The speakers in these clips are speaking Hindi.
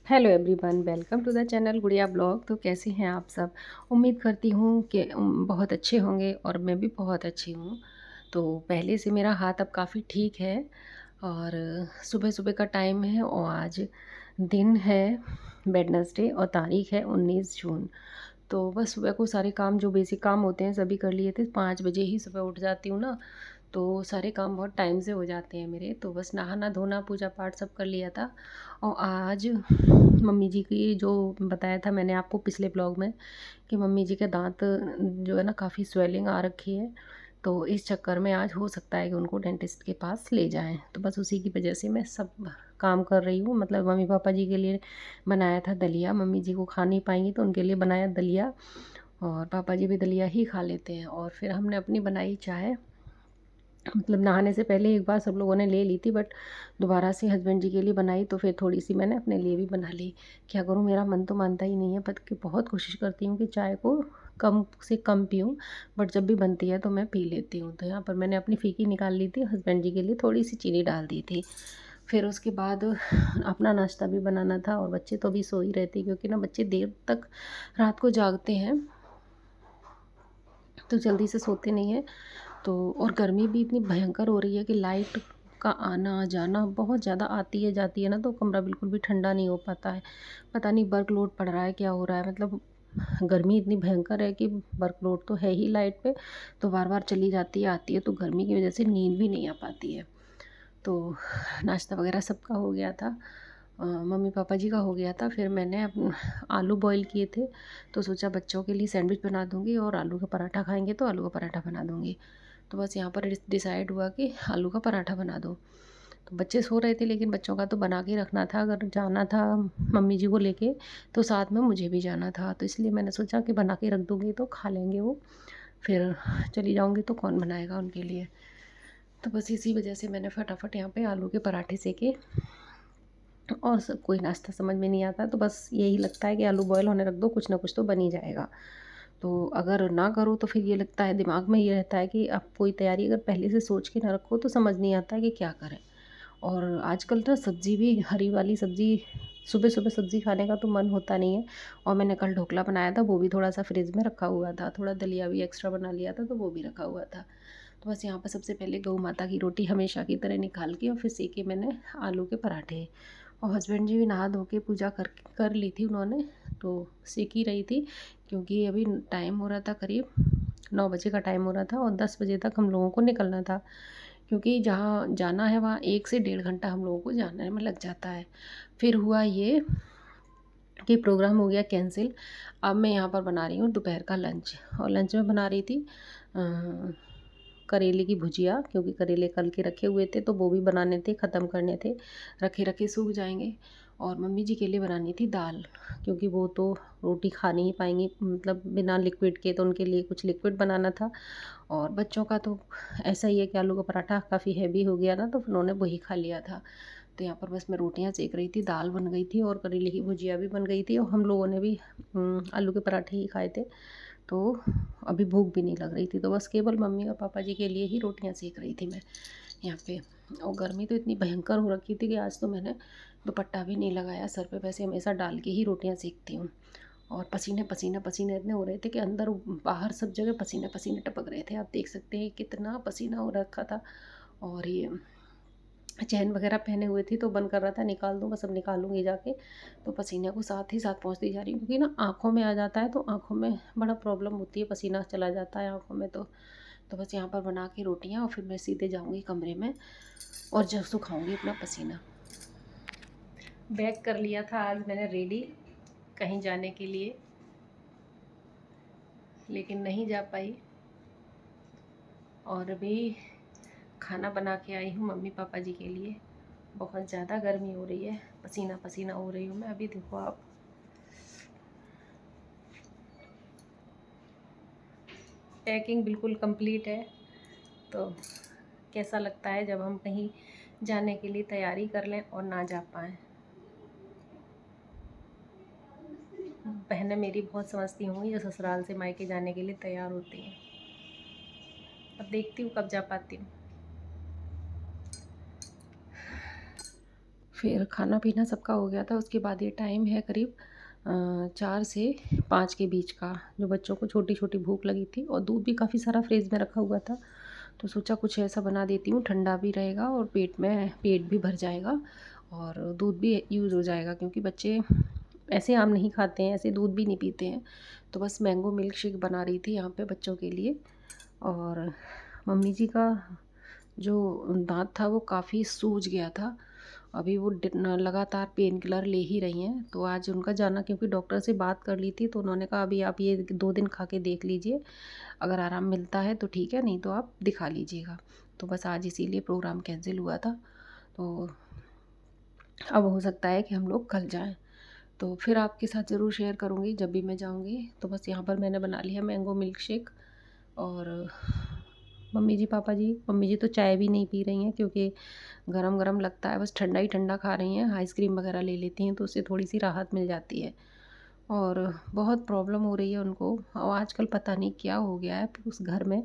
Hello everyone, welcome to the channel Gudiya blog. तो कैसे हैं आप सब? उम्मीद करती हूँ कि बहुत अच्छे होंगे और मैं भी बहुत अच्छी हूँ। तो पहले से मेरा हाथ अब काफ़ी ठीक है और सुबह सुबह का टाइम है और आज दिन है वेडनेसडे और तारीख है 19 जून। तो बस सुबह को सारे काम जो बेसिक काम होते हैं सभी कर लिए थे। 5 बजे ही सुबह उठ जाती हूँ ना, तो सारे काम बहुत टाइम से हो जाते हैं मेरे। तो बस नहाना धोना पूजा पाठ सब कर लिया था। और आज मम्मी जी की जो बताया था मैंने आपको पिछले ब्लॉग में कि मम्मी जी के दांत जो है ना काफ़ी स्वेलिंग आ रखी है। तो इस चक्कर में आज हो सकता है कि उनको डेंटिस्ट के पास ले जाएं। तो बस उसी की वजह से मैं सब काम कर रही हूँ। मतलब मम्मी पापा जी के लिए बनाया था दलिया, मम्मी जी को खा नहीं पाएंगी तो उनके लिए बनाया दलिया, और पापा जी भी दलिया ही खा लेते हैं। और फिर हमने अपनी बनाई चाय। मतलब नहाने से पहले एक बार सब लोगों ने ले ली थी, बट दोबारा से हस्बैंड जी के लिए बनाई तो फिर थोड़ी सी मैंने अपने लिए भी बना ली। क्या करूँ, मेरा मन तो मानता ही नहीं है, बट कि बहुत कोशिश करती हूँ कि चाय को कम से कम पीऊँ, बट जब भी बनती है तो मैं पी लेती हूँ। तो यहाँ पर मैंने अपनी फ़ीकी निकाल ली थी, हस्बैंड जी के लिए थोड़ी सी चीनी डाल दी थी। फिर उसके बाद अपना नाश्ता भी बनाना था, और बच्चे तो अभी सो ही रहते क्योंकि ना बच्चे देर तक रात को जागते हैं तो जल्दी से सोते नहीं हैं। तो और गर्मी भी इतनी भयंकर हो रही है कि लाइट का आना जाना बहुत ज़्यादा आती है जाती है ना, तो कमरा बिल्कुल भी ठंडा नहीं हो पाता है। पता नहीं वर्कलोड पड़ रहा है, क्या हो रहा है। मतलब गर्मी इतनी भयंकर है कि वर्कलोड तो है ही लाइट पे, तो बार बार चली जाती है आती है, तो गर्मी की वजह से नींद भी नहीं आ पाती है। तो नाश्ता वगैरह सबका हो गया था, मम्मी पापा जी का हो गया था। फिर मैंने आलू बॉईल किए थे, तो सोचा बच्चों के लिए सैंडविच बना दूँगी और आलू का पराठा खाएंगे तो आलू का पराठा बना दूँगी। तो बस यहाँ पर डिसाइड हुआ कि आलू का पराठा बना दो। तो बच्चे सो रहे थे लेकिन बच्चों का तो बना के रखना था, अगर जाना था मम्मी जी को लेके तो साथ में मुझे भी जाना था, तो इसलिए मैंने सोचा कि बना के रख दूँगी तो खा लेंगे वो। फिर चली जाऊँगी तो कौन बनाएगा उनके लिए। तो बस इसी वजह से मैंने फटाफट यहाँ पे आलू के पराठे सेके। और कोई नाश्ता समझ में नहीं आता, तो बस यही लगता है कि आलू बॉयल होने रख दो, कुछ ना कुछ तो बन ही जाएगा। तो अगर ना करो तो फिर ये लगता है, दिमाग में ये रहता है कि अब कोई तैयारी अगर पहले से सोच के ना रखो तो समझ नहीं आता है कि क्या करें। और आजकल तो सब्ज़ी भी हरी वाली सब्ज़ी, सुबह सुबह सब्ज़ी खाने का तो मन होता नहीं है। और मैंने कल ढोकला बनाया था, वो भी थोड़ा सा फ्रिज में रखा हुआ था, थोड़ा दलिया भी एक्स्ट्रा बना लिया था तो वो भी रखा हुआ था। तो बस यहाँ पर सबसे पहले गऊ माता की रोटी हमेशा की तरह निकाल के और फिर सेके मैंने आलू के पराठे। और हस्बैंड जी भी नहा धो के पूजा कर ली थी उन्होंने, तो सेक ही रही थी क्योंकि अभी टाइम हो रहा था, करीब 9 बजे का टाइम हो रहा था और 10 बजे तक हम लोगों को निकलना था। क्योंकि जहाँ जाना है वहाँ 1 से 1.5 घंटा हम लोगों को जाने में लग जाता है। फिर हुआ ये कि प्रोग्राम हो गया कैंसिल। अब मैं यहाँ पर बना रही हूँ दोपहर का लंच, और लंच में बना रही थी करेले की भुजिया, क्योंकि करेले कल के रखे हुए थे तो वो भी बनाने थे, ख़त्म करने थे, रखे रखे सूख जाएंगे। और मम्मी जी के लिए बनानी थी दाल, क्योंकि वो तो रोटी खा नहीं पाएंगी मतलब बिना लिक्विड के, तो उनके लिए कुछ लिक्विड बनाना था। और बच्चों का तो ऐसा ही है कि आलू का पराठा काफ़ी हैवी हो गया ना, तो फिर उन्होंने वही खा लिया था। तो यहाँ पर बस मैं रोटियां सेक रही थी, दाल बन गई थी और करेले की भुजिया भी बन गई थी, और हम लोगों ने भी आलू के पराठे ही खाए थे। तो अभी भूख भी नहीं लग रही थी, तो बस केवल मम्मी और पापा जी के लिए ही रोटियां सेक रही थी मैं यहाँ पे। और गर्मी तो इतनी भयंकर हो रखी थी कि आज तो मैंने दुपट्टा भी नहीं लगाया सर पे, वैसे हमेशा डाल के ही रोटियां सेकती हूँ। और पसीने पसीने पसीने इतने हो रहे थे कि अंदर बाहर सब जगह पसीने पसीने टपक रहे थे। आप देख सकते हैं कितना पसीना हो रखा था। और ये चैन वगैरह पहने हुए थी तो बंद कर रहा था, निकाल दूँ, बस अब निकालूंगी जाके। तो पसीने को साथ ही साथ पहुँचती जा रही हूँ, क्योंकि ना आँखों में आ जाता है तो आँखों में बड़ा प्रॉब्लम होती है, पसीना चला जाता है आँखों में। तो बस यहाँ पर बना के रोटियाँ और फिर मैं सीधे जाऊँगी कमरे में और जब सुखाऊँगी अपना पसीना। बैग कर लिया था आज मैंने रेडी कहीं जाने के लिए, लेकिन नहीं जा पाई। और अभी खाना बना के आई हूँ मम्मी पापा जी के लिए। बहुत ज़्यादा गर्मी हो रही है, पसीना पसीना हो रही हूँ मैं अभी। देखो आप, पैकिंग बिल्कुल कंप्लीट है। तो कैसा लगता है जब हम कहीं जाने के लिए तैयारी कर लें और ना जा पाएँ। बहनें मेरी बहुत समझती होंगी जो ससुराल से मायके जाने के लिए तैयार होती हैं। अब देखती हूँ कब जा पाती हूँ। फिर खाना पीना सबका हो गया था। उसके बाद ये टाइम है करीब 4 से 5 के बीच का, जो बच्चों को छोटी-छोटी भूख लगी थी और दूध भी काफ़ी सारा फ्रिज में रखा हुआ था। तो सोचा कुछ ऐसा बना देती हूँ, ठंडा भी रहेगा और पेट भी भर जाएगा और दूध भी यूज़ हो जाएगा, क्योंकि बच्चे ऐसे आम नहीं खाते हैं, ऐसे दूध भी नहीं पीते हैं। तो बस मैंगो मिल्क शेक बना रही थी यहाँ पे बच्चों के लिए। और मम्मी जी का जो दाँत था वो काफ़ी सूज गया था। अभी वो लगातार पेन किलर ले ही रही हैं। तो आज उनका जाना, क्योंकि डॉक्टर से बात कर ली थी तो उन्होंने कहा अभी आप ये 2 दिन खा के देख लीजिए, अगर आराम मिलता है तो ठीक है, नहीं तो आप दिखा लीजिएगा। तो बस आज इसीलिए प्रोग्राम कैंसिल हुआ था। तो अब हो सकता है कि हम लोग कल जाएँ। तो फिर आपके साथ ज़रूर शेयर करूँगी जब भी मैं जाऊँगी। तो बस यहाँ पर मैंने बना लिया मैंगो मिल्क शेक। और मम्मी जी तो चाय भी नहीं पी रही हैं, क्योंकि गरम-गरम लगता है, बस ठंडा ही ठंडा खा रही हैं। आइसक्रीम वगैरह ले लेती हैं तो उससे थोड़ी-सी राहत मिल जाती है। और बहुत प्रॉब्लम हो रही है उनको, और आजकल पता नहीं क्या हो गया है उस घर में,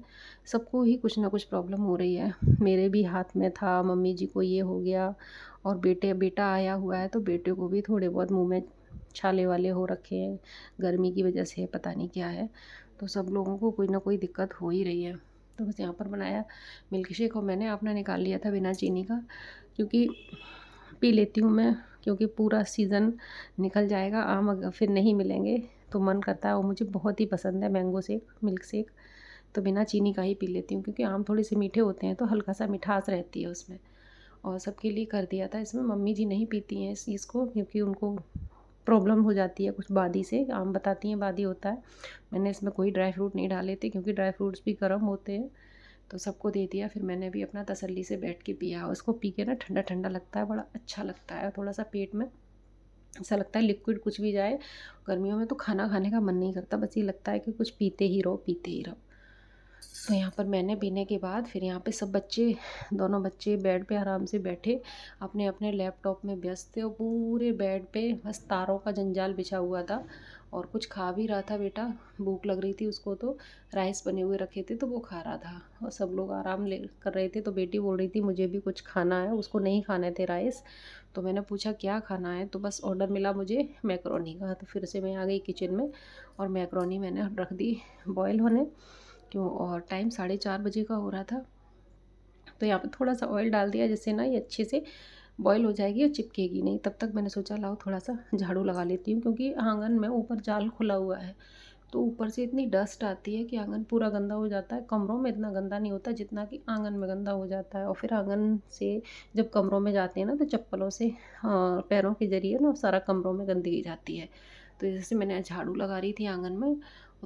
सबको ही कुछ ना कुछ प्रॉब्लम हो रही है। मेरे भी हाथ में था, मम्मी जी को ये हो गया, और बेटा आया हुआ है तो बेटे को भी थोड़े बहुत मुँह में छाले वाले हो रखे हैं, गर्मी की वजह से पता नहीं क्या है। तो सब लोगों को कोई ना कोई दिक्कत हो ही रही है। तो बस यहाँ पर बनाया मिल्क शेक, और मैंने अपना निकाल लिया था बिना चीनी का, क्योंकि पी लेती हूँ मैं, क्योंकि पूरा सीज़न निकल जाएगा, आम अगर फिर नहीं मिलेंगे तो मन करता है। और मुझे बहुत ही पसंद है मैंगो शेक, मिल्क शेक, तो बिना चीनी का ही पी लेती हूँ, क्योंकि आम थोड़े से मीठे होते हैं तो हल्का सा मिठास रहती है उसमें। और सबके लिए कर दिया था इसमें। मम्मी जी नहीं पीती हैं इस चीज़ को, क्योंकि उनको प्रॉब्लम हो जाती है कुछ बादी से, आम बताती हैं बादी होता है। मैंने इसमें कोई ड्राई फ्रूट नहीं डाले थे, क्योंकि ड्राई फ्रूट्स भी गर्म होते हैं। तो सबको दे दिया, फिर मैंने भी अपना तसल्ली से बैठ के पिया। उसको पी के ना ठंडा ठंडा लगता है, बड़ा अच्छा लगता है, थोड़ा सा पेट में ऐसा लगता है लिक्विड कुछ भी जाए। गर्मियों में तो खाना खाने का मन नहीं करता, बस ये लगता है कि कुछ पीते ही रहो, पीते ही रहो। तो यहाँ पर मैंने पीने के बाद फिर यहाँ पे सब बच्चे, दोनों बच्चे बेड पे आराम से बैठे अपने अपने लैपटॉप में व्यस्त थे, और पूरे बेड पे बस तारों का जंजाल बिछा हुआ था। और कुछ खा भी रहा था बेटा, भूख लग रही थी उसको, तो राइस बने हुए रखे थे तो वो खा रहा था, और सब लोग आराम ले कर रहे थे। तो बेटी बोल रही थी मुझे भी कुछ खाना है, उसको नहीं खाने थे राइस। तो मैंने पूछा क्या खाना है, तो बस ऑर्डर मिला मुझे मैकरोनी का। तो फिर से मैं आ गई किचन में, और मैकरोनी मैंने रख दी बॉयल होने। क्यों, और टाइम 4:30 बजे का हो रहा था। तो यहाँ पे थोड़ा सा ऑयल डाल दिया, जिससे ना ये अच्छे से बॉयल हो जाएगी और चिपकेगी नहीं। तब तक मैंने सोचा लाओ थोड़ा सा झाड़ू लगा लेती हूँ, क्योंकि आंगन में ऊपर जाल खुला हुआ है, तो ऊपर से इतनी डस्ट आती है कि आंगन पूरा गंदा हो जाता है। कमरों में इतना गंदा नहीं होता जितना कि आंगन में गंदा हो जाता है। और फिर आंगन से जब कमरों में जाते हैं ना, तो चप्पलों से पैरों के ज़रिए ना सारा कमरों में गंदगी जाती है। तो जैसे मैंने झाड़ू लगा रही थी आंगन में,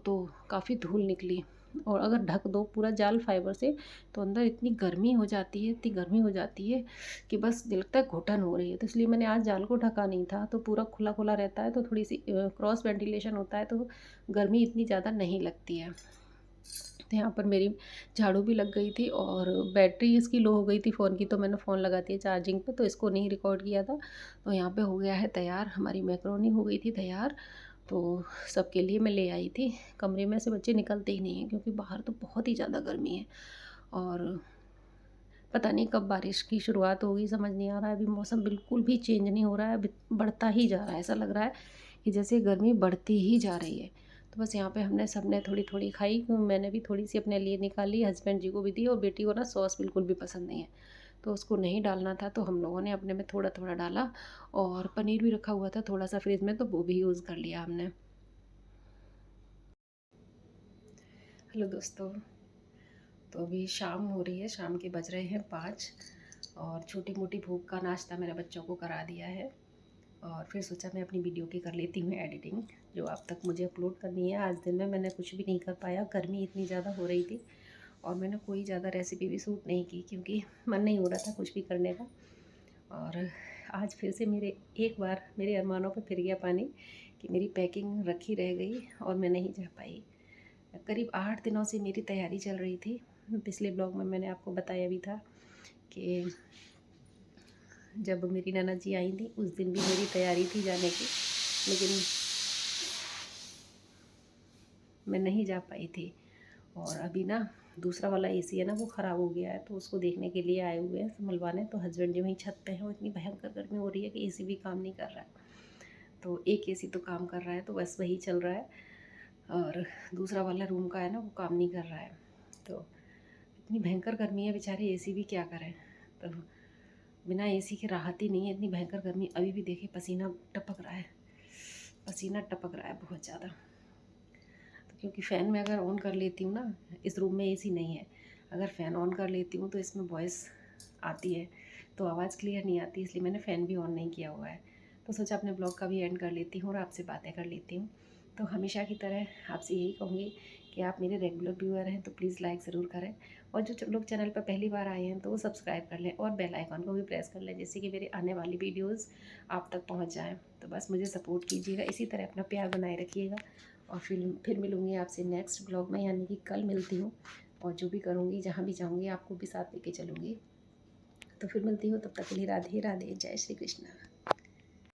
तो काफ़ी धूल निकली। और अगर ढक दो पूरा जाल फाइबर से, तो अंदर इतनी गर्मी हो जाती है, इतनी गर्मी हो जाती है कि बस दिल लगता है घुटन हो रही है। तो इसलिए मैंने आज जाल को ढका नहीं था, तो पूरा खुला खुला रहता है, तो थोड़ी सी क्रॉस वेंटिलेशन होता है, तो गर्मी इतनी ज़्यादा नहीं लगती है। तो यहाँ पर मेरी झाड़ू भी लग गई थी, और बैटरी इसकी लो हो गई थी फ़ोन की, तो मैंने फ़ोन लगा दिया चार्जिंग पे, तो इसको नहीं रिकॉर्ड किया था। तो यहाँ पे हो गया है तैयार, हमारी मैकरोनी हो गई थी तैयार। तो सबके लिए मैं ले आई थी। कमरे में से बच्चे निकलते ही नहीं हैं, क्योंकि बाहर तो बहुत ही ज़्यादा गर्मी है। और पता नहीं कब बारिश की शुरुआत होगी, समझ नहीं आ रहा है। अभी मौसम बिल्कुल भी चेंज नहीं हो रहा है, अभी बढ़ता ही जा रहा है। ऐसा लग रहा है कि जैसे गर्मी बढ़ती ही जा रही है। तो बस यहाँ पे हमने सबने थोड़ी थोड़ी खाई, मैंने भी थोड़ी सी अपने लिए निकाली, हस्बैंड जी को भी दी। और बेटी को ना सॉस बिल्कुल भी पसंद नहीं है, तो उसको नहीं डालना था, तो हम लोगों ने अपने में थोड़ा थोड़ा डाला। और पनीर भी रखा हुआ था थोड़ा सा फ्रिज में, तो वो भी यूज़ कर लिया हमने। हेलो दोस्तों, तो अभी शाम हो रही है, शाम के बज रहे हैं 5, और छोटी मोटी भूख का नाश्ता मेरे बच्चों को करा दिया है। और फिर सोचा मैं अपनी वीडियो की कर लेती हूँ एडिटिंग, जो अब तक मुझे अपलोड करनी है। आज दिन में मैंने कुछ भी नहीं कर पाया, गर्मी इतनी ज़्यादा हो रही थी, और मैंने कोई ज़्यादा रेसिपी भी शूट नहीं की, क्योंकि मन नहीं हो रहा था कुछ भी करने का। और आज फिर से मेरे एक बार मेरे अरमानों पर फिर गया पानी, कि मेरी पैकिंग रखी रह गई और मैं नहीं जा पाई। करीब 8 दिनों से मेरी तैयारी चल रही थी। पिछले ब्लॉग में मैंने आपको बताया भी था कि जब मेरी ननद जी आई थी उस दिन भी मेरी तैयारी थी जाने की, लेकिन मैं नहीं जा पाई थी। और अभी ना दूसरा वाला एसी है ना वो ख़राब हो गया है, तो उसको देखने के लिए आए हुए हैं संभलवाने। तो हस्बैंड जो वहीं छत पे हैं, वो इतनी भयंकर गर्मी हो रही है कि एसी भी काम नहीं कर रहा है। तो एक एसी तो काम कर रहा है, तो बस वही चल रहा है, और दूसरा वाला रूम का है ना वो काम नहीं कर रहा है। तो इतनी भयंकर गर्मी है, बेचारे एसी भी क्या करें। तो बिना एसी के राहत ही नहीं है, इतनी भयंकर गर्मी। अभी भी देखिए पसीना टपक रहा है, पसीना टपक रहा है बहुत ज़्यादा। तो क्योंकि फ़ैन में अगर ऑन कर लेती हूँ ना, इस रूम में एसी नहीं है, अगर फ़ैन ऑन कर लेती हूँ तो इसमें वॉइस आती है, तो आवाज़ क्लियर नहीं आती, इसलिए मैंने फ़ैन भी ऑन नहीं किया हुआ है। तो सोचा अपने ब्लॉग का भी एंड कर लेती हूँ और आपसे बातें कर लेती हूँ। तो हमेशा की तरह आपसे यही कहूँगी कि आप मेरे रेगुलर व्यूअर हैं तो प्लीज़ लाइक ज़रूर करें, और जो लोग चैनल पर पहली बार आए हैं तो वो सब्सक्राइब कर लें और बेल आइकन को भी प्रेस कर लें, जिससे कि मेरे आने वाली वीडियोज़ आप तक पहुँच जाएँ। तो बस मुझे सपोर्ट कीजिएगा, इसी तरह अपना प्यार बनाए रखिएगा। और फिर मिलूँगी आपसे नेक्स्ट ब्लॉग में, यानी कि कल मिलती हूँ। और जो भी करूँगी, जहाँ भी जाऊँगी, आपको भी साथ लेके चलूँगी। तो फिर मिलती हूँ, तब तक के लिए राधे राधे, जय श्री कृष्ण।